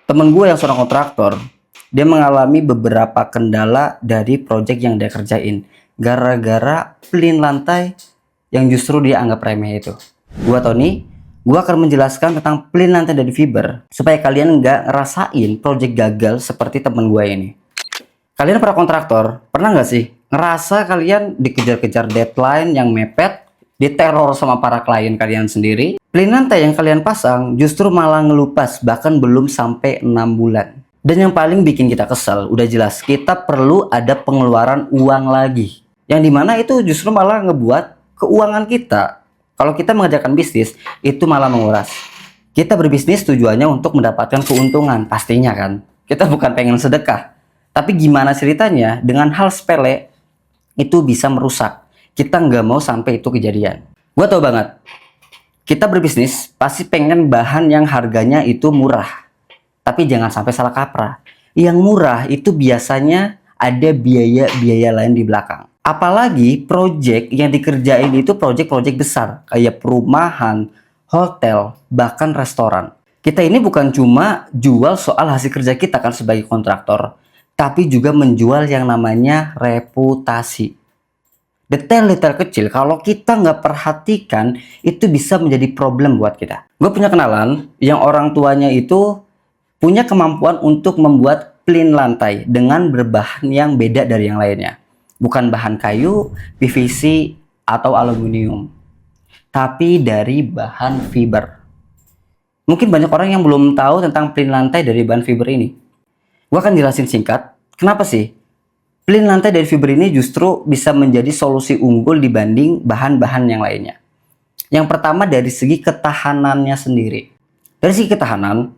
Temen gue yang seorang kontraktor, dia mengalami beberapa kendala dari project yang dia kerjain gara-gara plin lantai yang justru dia anggap remeh itu. Gua Tony, gua akan menjelaskan tentang plin lantai dari fiber supaya kalian nggak ngerasain project gagal seperti temen gue ini. Kalian para kontraktor, pernah nggak sih ngerasa kalian dikejar-kejar deadline yang mepet, diteror sama para klien kalian sendiri? Plin lantai yang kalian pasang justru malah ngelupas bahkan belum sampai 6 bulan. Dan yang paling bikin kita kesel, udah jelas kita perlu ada pengeluaran uang lagi. Yang dimana itu justru malah ngebuat keuangan kita. Kalau kita mengerjakan bisnis, itu malah menguras. Kita berbisnis tujuannya untuk mendapatkan keuntungan, pastinya kan. Kita bukan pengen sedekah. Tapi gimana ceritanya dengan hal sepele itu bisa merusak. Kita nggak mau sampai itu kejadian. Gue tau banget, kita berbisnis pasti pengen bahan yang harganya itu murah. Tapi jangan sampai salah kaprah. Yang murah itu biasanya ada biaya-biaya lain di belakang. Apalagi project yang dikerjain itu project-project besar. Kayak perumahan, hotel, bahkan restoran. Kita ini bukan cuma jual soal hasil kerja kita kan sebagai kontraktor, tapi juga menjual yang namanya reputasi. Detail-detail kecil kalau kita nggak perhatikan itu bisa menjadi problem buat kita. Gue punya kenalan yang orang tuanya itu punya kemampuan untuk membuat plin lantai dengan berbahan yang beda dari yang lainnya. Bukan bahan kayu, PVC, atau aluminium, tapi dari bahan fiber. Mungkin banyak orang yang belum tahu tentang plin lantai dari bahan fiber ini. Gue akan jelasin singkat, kenapa sih plin lantai dari fiber ini justru bisa menjadi solusi unggul dibanding bahan-bahan yang lainnya. Yang pertama dari segi ketahanannya sendiri. Dari segi ketahanan,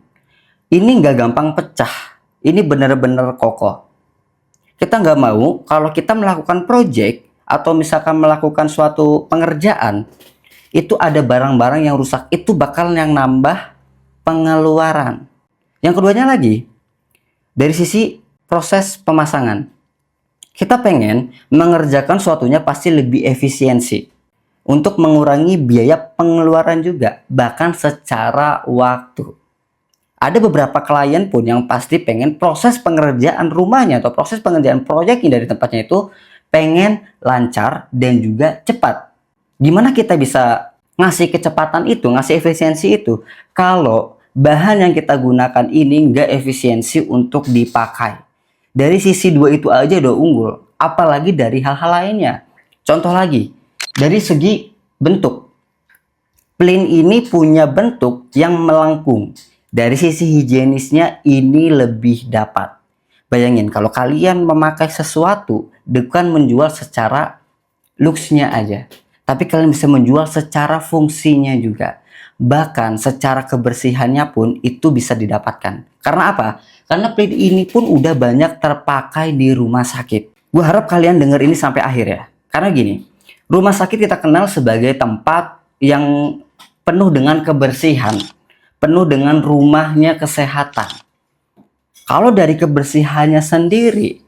ini nggak gampang pecah. Ini benar-benar kokoh. Kita nggak mau kalau kita melakukan project atau misalkan melakukan suatu pengerjaan, itu ada barang-barang yang rusak, itu bakal yang nambah pengeluaran. Yang keduanya lagi, dari sisi proses pemasangan. Kita pengen mengerjakan suatunya pasti lebih efisiensi untuk mengurangi biaya pengeluaran juga, bahkan secara waktu. Ada beberapa klien pun yang pasti pengen proses pengerjaan rumahnya atau proses pengerjaan proyeknya dari tempatnya itu pengen lancar dan juga cepat. Gimana kita bisa ngasih kecepatan itu, ngasih efisiensi itu kalau bahan yang kita gunakan ini nggak efisiensi untuk dipakai. Dari sisi dua itu aja udah unggul, apalagi dari hal-hal lainnya. Contoh lagi, dari segi bentuk. Plin ini punya bentuk yang melengkung. Dari sisi higienisnya ini lebih dapat. Bayangin kalau kalian memakai sesuatu bukan menjual secara looks-nya aja, tapi kalian bisa menjual secara fungsinya juga. Bahkan secara kebersihannya pun itu bisa didapatkan. Karena apa? Karena plin ini pun udah banyak terpakai di rumah sakit. Gue harap kalian denger ini sampai akhir ya. Karena gini, rumah sakit kita kenal sebagai tempat yang penuh dengan kebersihan, penuh dengan rumahnya kesehatan. Kalau dari kebersihannya sendiri,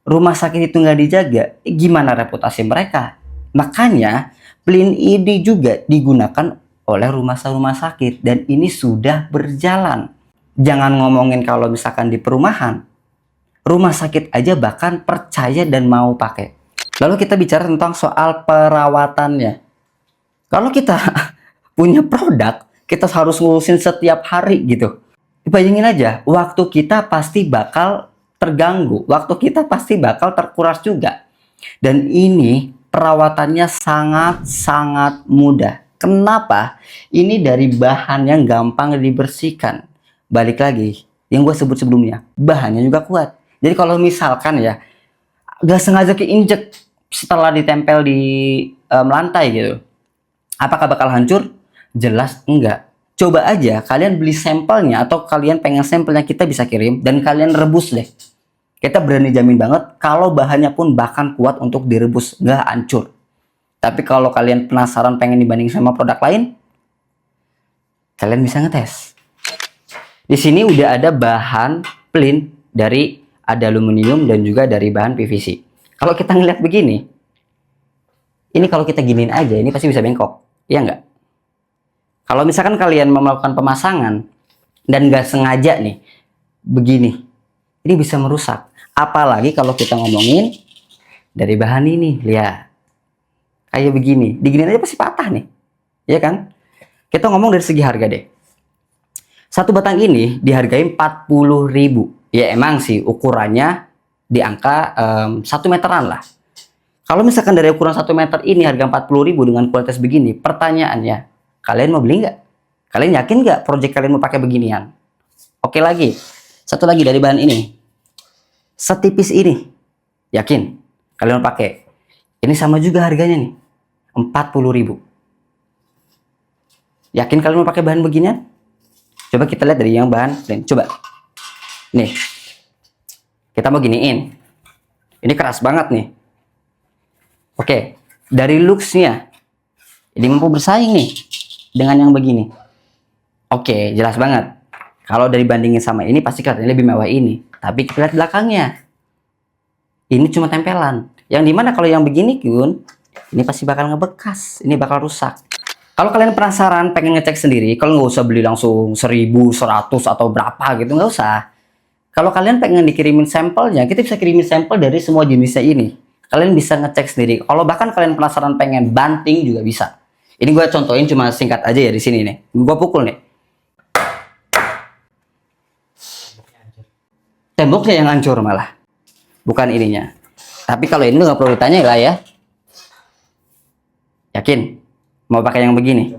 rumah sakit itu nggak dijaga, gimana reputasi mereka? Makanya, plin ini juga digunakan oleh rumah sakit dan ini sudah berjalan. Jangan ngomongin kalau misalkan di perumahan, rumah sakit aja bahkan percaya dan mau pakai. Lalu kita bicara tentang soal perawatannya. Kalau kita punya produk, kita harus ngurusin setiap hari gitu. Bayangin aja, waktu kita pasti bakal terganggu, waktu kita pasti bakal terkuras juga. Dan ini perawatannya sangat-sangat mudah. Kenapa? Ini dari bahan yang gampang dibersihkan. Balik lagi, yang gue sebut sebelumnya, bahannya juga kuat. Jadi kalau misalkan ya, gak sengaja keinjek setelah ditempel di lantai gitu, apakah bakal hancur? Jelas enggak. Coba aja kalian beli sampelnya atau kalian pengen sampelnya, kita bisa kirim dan kalian rebus deh. Kita berani jamin banget kalau bahannya pun bahkan kuat untuk direbus, nggak hancur. Tapi kalau kalian penasaran pengen dibanding sama produk lain, kalian bisa ngetes. Di sini udah ada bahan plin dari ada aluminium dan juga dari bahan PVC. Kalau kita ngeliat begini, ini kalau kita giniin aja, ini pasti bisa bengkok, iya nggak? Kalau misalkan kalian melakukan pemasangan dan nggak sengaja nih, begini. Ini bisa merusak. Apalagi kalau kita ngomongin dari bahan ini, lihat. Kayak begini. Diginiin aja pasti patah nih. Iya kan? Kita ngomong dari segi harga deh. Satu batang ini dihargai 40.000. Ya emang sih ukurannya di angka 1 meteran lah. Kalau misalkan dari ukuran 1 meter ini harga 40.000 dengan kualitas begini, pertanyaannya, kalian mau beli nggak? Kalian yakin nggak proyek kalian mau pakai beginian? Oke lagi, satu lagi dari bahan ini. Setipis ini, yakin kalian mau pakai? Ini sama juga harganya nih, 40.000. Yakin kalian mau pakai bahan beginian? Coba kita lihat dari yang bahan plain. Coba. Nih. Kita mau giniin. Ini keras banget nih. Oke, dari looks-nya ini mampu bersaing nih dengan yang begini. Oke, jelas banget. Kalau dari bandingin sama ini pasti kelihatannya lebih mewah ini. Tapi kita lihat belakangnya. Ini cuma tempelan. Yang dimana kalau yang begini Kun, ini pasti bakal ngebekas. Ini bakal rusak. Kalau kalian penasaran pengen ngecek sendiri, kalau nggak usah beli langsung 1.000, 100 atau berapa gitu, nggak usah. Kalau kalian pengen dikirimin sampelnya, kita bisa kirimin sampel dari semua jenisnya ini. Kalian bisa ngecek sendiri. Kalau bahkan kalian penasaran pengen banting juga bisa. Ini gue contohin cuma singkat aja ya di sini nih. Gue pukul nih. Temboknya yang hancur malah. Bukan ininya. Tapi kalau ini nggak perlu ditanya lah ya. Yakin? Mau pakai yang begini?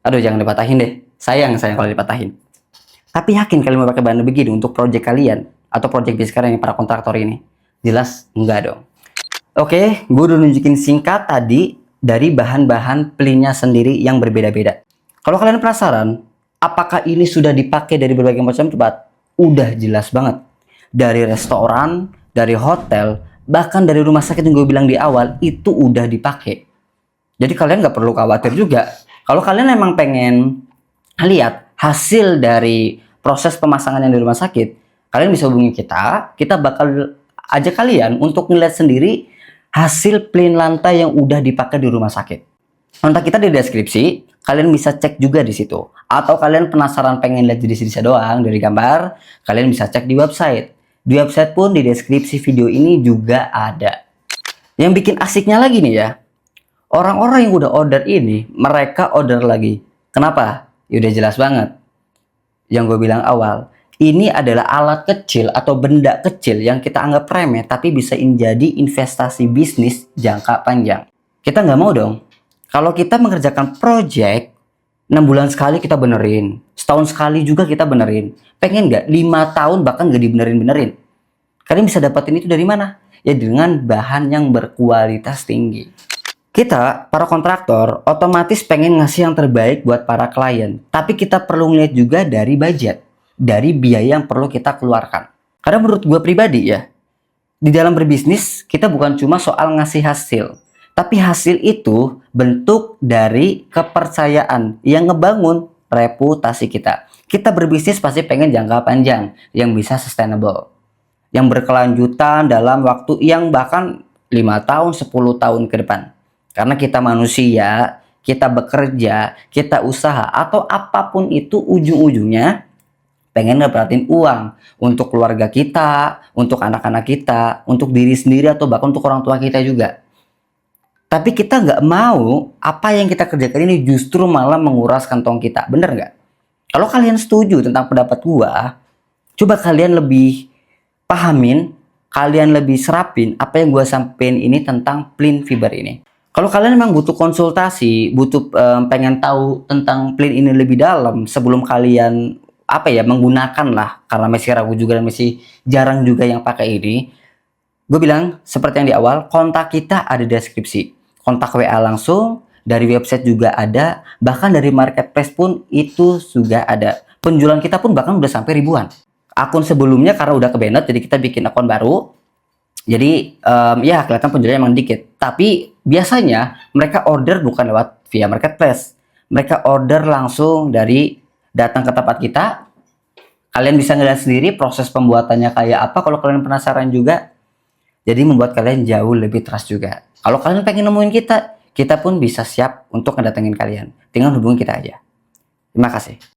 Aduh jangan dipatahin deh. Sayang kalau dipatahin. Tapi yakin kalian mau pakai bahan begini untuk proyek kalian? Atau proyek bisnis kalian yang para kontraktor ini? Jelas enggak dong. Oke, gue udah nunjukin singkat tadi dari bahan-bahan plinnya sendiri yang berbeda-beda. Kalau kalian penasaran, apakah ini sudah dipakai dari berbagai macam tempat? Udah jelas banget. Dari restoran, dari hotel, bahkan dari rumah sakit yang gue bilang di awal, itu udah dipakai. Jadi kalian nggak perlu khawatir juga. Kalau kalian emang pengen lihat hasil dari proses pemasangan yang di rumah sakit, kalian bisa hubungi kita. Kita bakal ajak kalian untuk ngeliat sendiri hasil plin lantai yang udah dipakai di rumah sakit. Kontak kita di deskripsi, kalian bisa cek juga di situ. Atau kalian penasaran pengen lihat jenis-jenisnya doang dari gambar, kalian bisa cek di website. Di website pun di deskripsi video ini juga ada. Yang bikin asiknya lagi nih ya, orang-orang yang udah order ini, mereka order lagi. Kenapa? Ya udah jelas banget. Yang gue bilang awal, ini adalah alat kecil atau benda kecil yang kita anggap remeh, tapi bisa menjadi investasi bisnis jangka panjang. Kita nggak mau dong. Kalau kita mengerjakan project, 6 bulan sekali kita benerin. Setahun sekali juga kita benerin. Pengen nggak? 5 tahun bahkan nggak dibenerin-benerin. Kalian bisa dapetin itu dari mana? Ya dengan bahan yang berkualitas tinggi. Kita, para kontraktor, otomatis pengen ngasih yang terbaik buat para klien. Tapi kita perlu ngeliat juga dari budget. Dari biaya yang perlu kita keluarkan. Karena menurut gue pribadi ya, di dalam berbisnis kita bukan cuma soal ngasih hasil, tapi hasil itu bentuk dari kepercayaan yang ngebangun reputasi kita. Kita berbisnis pasti pengen jangka panjang, yang bisa sustainable, yang berkelanjutan dalam waktu yang bahkan 5 tahun, 10 tahun ke depan. Karena kita manusia, kita bekerja, kita usaha, atau apapun itu ujung-ujungnya pengen ngedapatin uang untuk keluarga kita, untuk anak-anak kita, untuk diri sendiri atau bahkan untuk orang tua kita juga. Tapi kita nggak mau apa yang kita kerjakan ini justru malah menguras kantong kita, bener nggak? Kalau kalian setuju tentang pendapat gua, coba kalian lebih pahamin, kalian lebih serapin apa yang gua sampein ini tentang plin fiber ini. Kalau kalian memang butuh konsultasi, butuh pengen tahu tentang plin ini lebih dalam sebelum kalian menggunakan lah, karena masih ragu juga dan masih jarang juga yang pakai ini, gue bilang seperti yang di awal, kontak kita ada di deskripsi, kontak WA langsung, dari website juga ada, bahkan dari marketplace pun itu juga ada. Penjualan kita pun bahkan udah sampai ribuan. Akun sebelumnya karena udah kebanet, jadi kita bikin akun baru, jadi ya kelihatan penjualannya emang dikit, tapi biasanya mereka order bukan lewat via marketplace, mereka order langsung dari datang ke tempat kita. Kalian bisa ngeliat sendiri proses pembuatannya kayak apa kalau kalian penasaran juga. Jadi membuat kalian jauh lebih trust juga. Kalau kalian pengen nemuin kita pun bisa siap untuk ngedatengin kalian. Tinggal hubungi kita aja. Terima kasih.